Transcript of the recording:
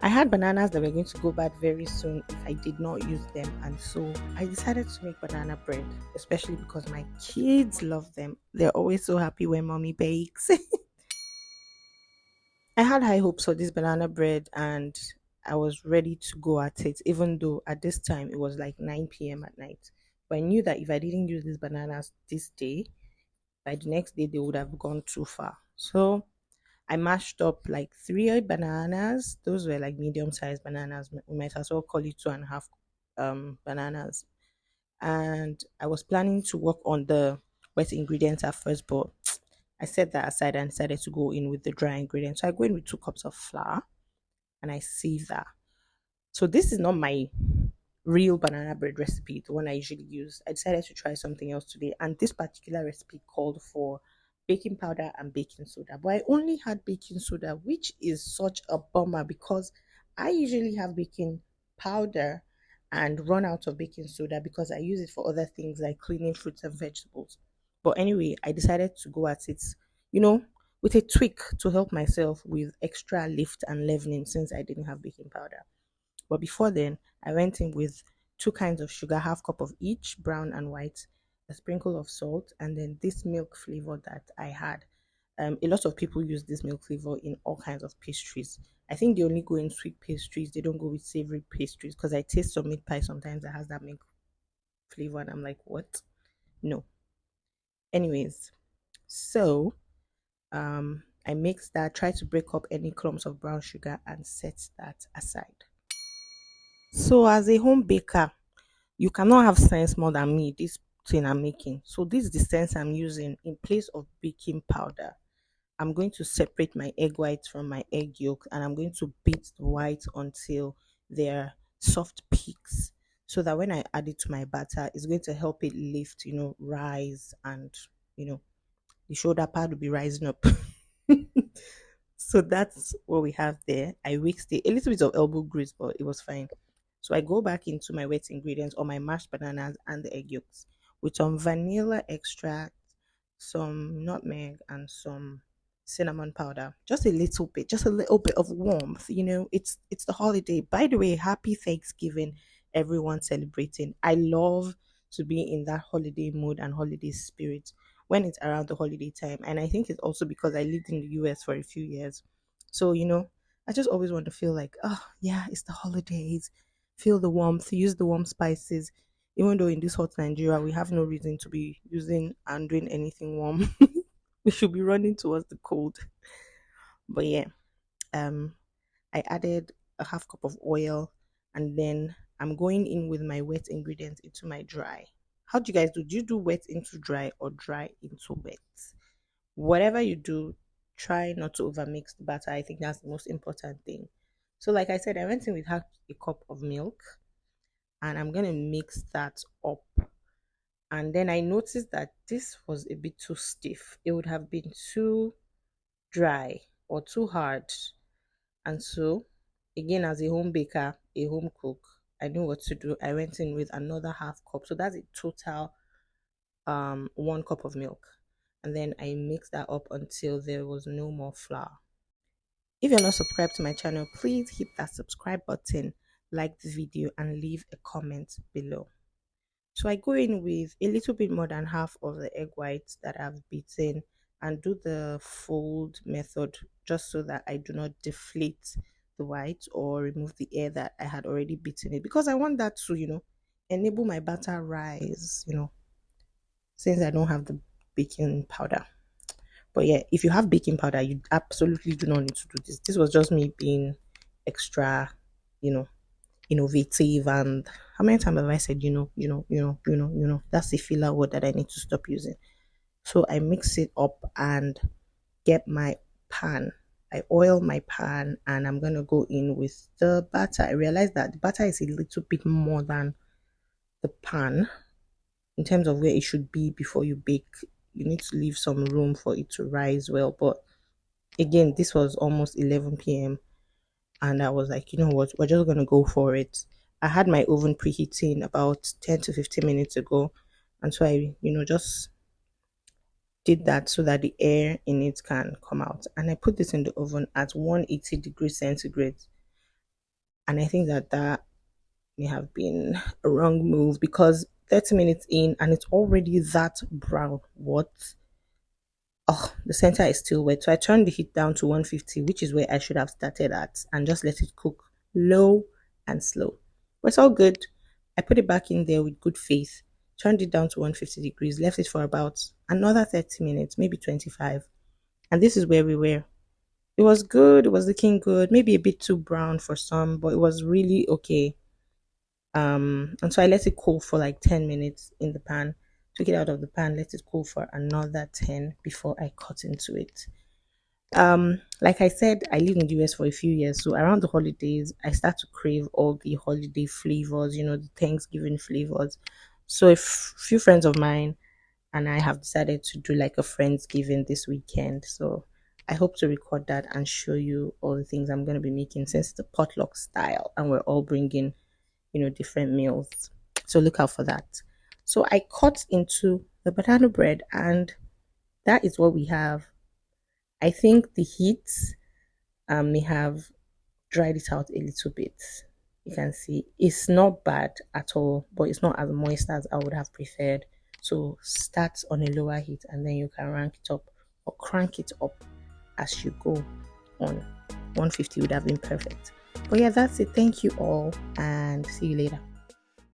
I had bananas that were going to go bad very soon if I did not use them, and so I decided to make banana bread, especially because my kids love them. They're always so happy when mommy bakes. I had high hopes for this banana bread and I was ready to go at it, even though at this time it was like 9 p.m. at night. But I knew that if I didn't use these bananas this day, by the next day they would have gone too far. So I mashed up like three bananas. Those were like medium sized bananas. We might as well call it two and a half bananas. And I was planning to work on the wet ingredients at first, but I set that aside and decided to go in with the dry ingredients. So I go in with 2 cups of flour and I sieve that. So this is not my real banana bread recipe, the one I usually use. I decided to try something else today, and this particular recipe called for baking powder and baking soda. But I only had baking soda, which is such a bummer because I usually have baking powder and run out of baking soda because I use it for other things like cleaning fruits and vegetables. But anyway, I decided to go at it, you know, with a tweak to help myself with extra lift and leavening since I didn't have baking powder. But before then, I went in with two kinds of sugar, half cup of each, brown and white, a sprinkle of salt, and then this milk flavor that I had. A lot of people use this milk flavor in all kinds of pastries. I think they only go in sweet pastries. They don't go with savory pastries because I taste some meat pie sometimes that has that milk flavor, and I'm like, what? No. Anyways, so I mix that, try to break up any clumps of brown sugar, and set that aside. So as a home baker, you cannot have sense more than me, this thing I'm making. So this is the sense I'm using in place of baking powder. I'm going to separate my egg whites from my egg yolk and I'm going to beat the white until they're soft peaks. So that when I add it to my batter, it's going to help it lift, rise, and you know, the shoulder pad will be rising up. So that's what we have there. I whisked it a little bit of elbow grease, but it was fine. So I go back into my wet ingredients or my mashed bananas and the egg yolks with some vanilla extract, some nutmeg, and some cinnamon powder. Just a little bit of warmth. It's the holiday. By the way, happy Thanksgiving, everyone celebrating. I love to be in that holiday mood and holiday spirit when it's around the holiday time. And I think it's also because I lived in the US for a few years. So, I just always want to feel like, oh, yeah, it's the holidays. Feel the warmth, use the warm spices. Even though in this hot Nigeria, we have no reason to be using and doing anything warm. We should be running towards the cold. But yeah, um, I added a half cup of oil and then I'm going in with my wet ingredients into my dry. How do you guys do? Do you do wet into dry or dry into wet? Whatever you do, try not to overmix the batter. I think that's the most important thing. So, like I said, I went in with half a cup of milk and I'm gonna mix that up. And then I noticed that this was a bit too stiff. It would have been too dry or too hard. And so, again, as a home baker, a home cook, I knew what to do. I went in with another half cup. So that's a total 1 cup of milk. And then I mixed that up until there was no more flour. If you're not subscribed to my channel, please hit that subscribe button, like the video, and leave a comment below. So I go in with a little bit more than half of the egg whites that I've beaten and do the fold method just so that I do not deflate the white or remove the air that I had already beaten it because I want that to, enable my batter rise, since I don't have the baking powder. But yeah, if you have baking powder, you absolutely do not need to do this. This was just me being extra, you know, innovative. And how many times have I said, that's the filler word that I need to stop using. So I mix it up and get my pan. I oil my pan and I'm gonna go in with the batter. I realized that the batter is a little bit more than the pan in terms of where it should be before you bake. You need to leave some room for it to rise well. But again, this was almost 11 p.m. and I was like, you know what, we're just gonna go for it. I had my oven preheating about 10 to 15 minutes ago, and so I, just did that so that the air in it can come out. And I put this in the oven at 180 degrees centigrade. And I think that that may have been a wrong move because 30 minutes in and it's already that brown. What? Oh, the center is still wet. So I turned the heat down to 150, which is where I should have started at, and just let it cook low and slow. But it's all good. I put it back in there with good faith, turned it down to 150 degrees, left it for about another 30 minutes, maybe 25. And this is where we were. It was good. It was looking good. Maybe a bit too brown for some, but it was really okay. And so I let it cool for like 10 minutes in the pan. Took it out of the pan, let it cool for another 10 before I cut into it. Like I said, I lived in the US for a few years, so around the holidays, I start to crave all the holiday flavors, the Thanksgiving flavors. So a few friends of mine and I have decided to do like a Friendsgiving this weekend. So I hope to record that and show you all the things I'm going to be making since it's a potluck style and we're all bringing, different meals. So look out for that. So I cut into the banana bread and that is what we have. I think the heat may have dried it out a little bit. You can see it's not bad at all, but it's not as moist as I would have preferred. So start on a lower heat and then you can rank it up or crank it up as you go on. 150 would have been perfect. But yeah, that's it. Thank you all and see you later.